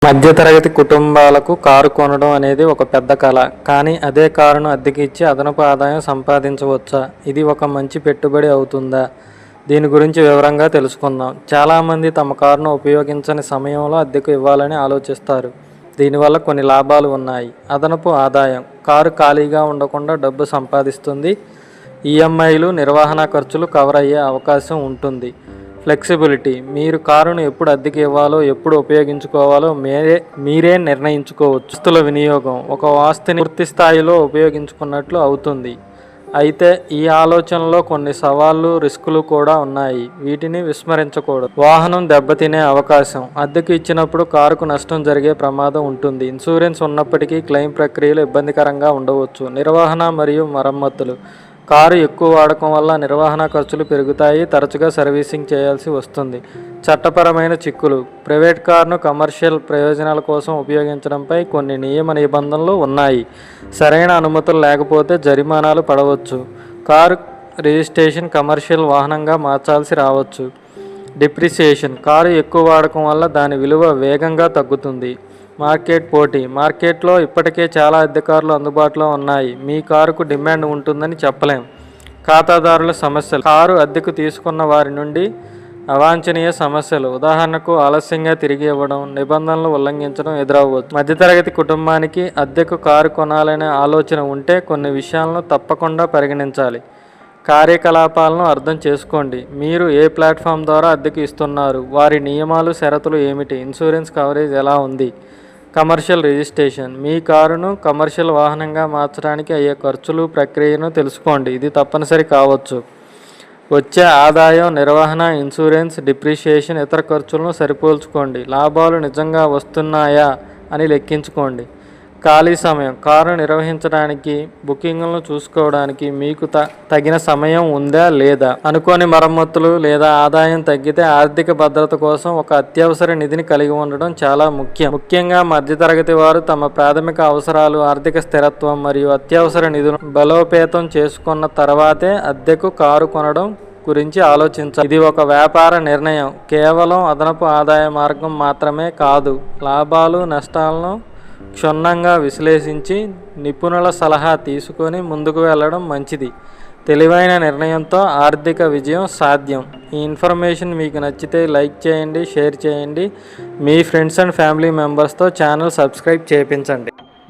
మధ్యతరగతి కుటుంబాలకు కారు కొనడం అనేది ఒక పెద్ద కల. కానీ అదే కారును అద్దెకి ఇచ్చి అదనపు ఆదాయం సంపాదించవచ్చా? ఇది ఒక మంచి పెట్టుబడి అవుతుందా? దీని గురించి వివరంగా తెలుసుకుందాం. చాలామంది తమ కారును ఉపయోగించని సమయంలో అద్దెకు ఇవ్వాలని ఆలోచిస్తారు. దీనివల్ల కొన్ని లాభాలు ఉన్నాయి. అదనపు ఆదాయం. కారు ఖాళీగా ఉండకుండా డబ్బు సంపాదిస్తుంది. ఈఎంఐలు, నిర్వహణ ఖర్చులు కవర్ అయ్యే అవకాశం ఉంటుంది. ఫ్లెక్సిబిలిటీ. మీరు కారును ఎప్పుడు అద్దెకి ఇవ్వాలో, ఎప్పుడు ఉపయోగించుకోవాలో మీరే నిర్ణయించుకోవచ్చు. ఆస్తుల వినియోగం. ఒక ఆస్తిని పూర్తి స్థాయిలో ఉపయోగించుకున్నట్లు అవుతుంది. అయితే ఈ ఆలోచనలో కొన్ని సవాళ్లు, రిస్కులు కూడా ఉన్నాయి. వీటిని విస్మరించకూడదు. వాహనం దెబ్బతినే అవకాశం. అద్దెకు ఇచ్చినప్పుడు కారుకు నష్టం జరిగే ప్రమాదం ఉంటుంది. ఇన్సూరెన్స్ ఉన్నప్పటికీ క్లెయిమ్ ప్రక్రియలు ఇబ్బందికరంగా ఉండవచ్చు. నిర్వహణ మరియు మరమ్మతులు. కారు ఎక్కువ వాడకం వల్ల నిర్వహణ ఖర్చులు పెరుగుతాయి. తరచుగా సర్వీసింగ్ చేయాల్సి వస్తుంది. చట్టపరమైన చిక్కులు. ప్రైవేట్ కారును కమర్షియల్ ప్రయోజనాల కోసం ఉపయోగించడంపై కొన్ని నియమ నిబంధనలు ఉన్నాయి. సరైన అనుమతులు లేకపోతే జరిమానాలు పడవచ్చు. కారు రిజిస్ట్రేషన్ కమర్షియల్ వాహనంగా మార్చాల్సి రావచ్చు. డిప్రిసియేషన్. కారు ఎక్కువ వాడకం వల్ల దాని విలువ వేగంగా తగ్గుతుంది. మార్కెట్ పోటీ. మార్కెట్లో ఇప్పటికే చాలా అద్దె కార్లు అందుబాటులో ఉన్నాయి. మీ కారుకు డిమాండ్ ఉంటుందని చెప్పలేం. ఖాతాదారుల సమస్యలు. కారు అద్దెకు తీసుకున్న వారి నుండి అవాంఛనీయ సమస్యలు, ఉదాహరణకు ఆలస్యంగా తిరిగి ఇవ్వడం, నిబంధనలు ఉల్లంఘించడం ఎదురవ్వచ్చు. మధ్యతరగతి కుటుంబానికి అద్దెకు కారు కొనాలనే ఆలోచన ఉంటే కొన్ని విషయాలను తప్పకుండా పరిగణించాలి. కార్యకలాపాలను అర్థం చేసుకోండి. మీరు ఏ ప్లాట్ఫామ్ ద్వారా అద్దెకు ఇస్తున్నారు? వారి నియమాలు, షరతులు ఏమిటి? ఇన్సూరెన్స్ కవరేజ్ ఎలా ఉంది? Commercial registration. మీ కారును కమర్షియల్ వాహనంగా మార్చడానికి అయ్యే ఖర్చులు, ప్రక్రియను తెలుసుకోండి. ఇది తప్పనిసరి కావచ్చు. వచ్చే ఆదాయం, నిర్వహణ, ఇన్సూరెన్స్, డిప్రిషియేషన్, ఇతర ఖర్చులను సరిపోల్చుకోండి. లాభాలు నిజంగా వస్తున్నాయా అని లెక్కించుకోండి. ఖాళీ సమయం. కారు నిర్వహించడానికి, బుకింగ్లను చూసుకోవడానికి మీకు తగిన సమయం ఉందా లేదా? అనుకోని మరమ్మతులు లేదా ఆదాయం తగ్గితే ఆర్థిక భద్రత కోసం ఒక అత్యవసర నిధిని కలిగి ఉండడం చాలా ముఖ్యం. ముఖ్యంగా మధ్యతరగతి వారు తమ ప్రాథమిక అవసరాలు, ఆర్థిక స్థిరత్వం మరియు అత్యవసర నిధులను బలోపేతం చేసుకున్న తర్వాతే అద్దెకు కారు కొనడం గురించి ఆలోచించాలి. ఇది ఒక వ్యాపార నిర్ణయం, కేవలం అదనపు ఆదాయ మార్గం మాత్రమే కాదు. లాభాలు, నష్టాలను క్షుణ్ణంగా విశ్లేషించి నిపుణుల సలహా తీసుకొని ముందుకు వెళ్ళడం మంచిది. తెలివైన నిర్ణయంతో ఆర్థిక విజయం సాధ్యం. ఈ ఇన్ఫర్మేషన్ మీకు నచ్చితే లైక్ చేయండి, షేర్ చేయండి. మీ ఫ్రెండ్స్ అండ్ ఫ్యామిలీ మెంబర్స్తో ఛానల్ సబ్స్క్రైబ్ చేయించండి.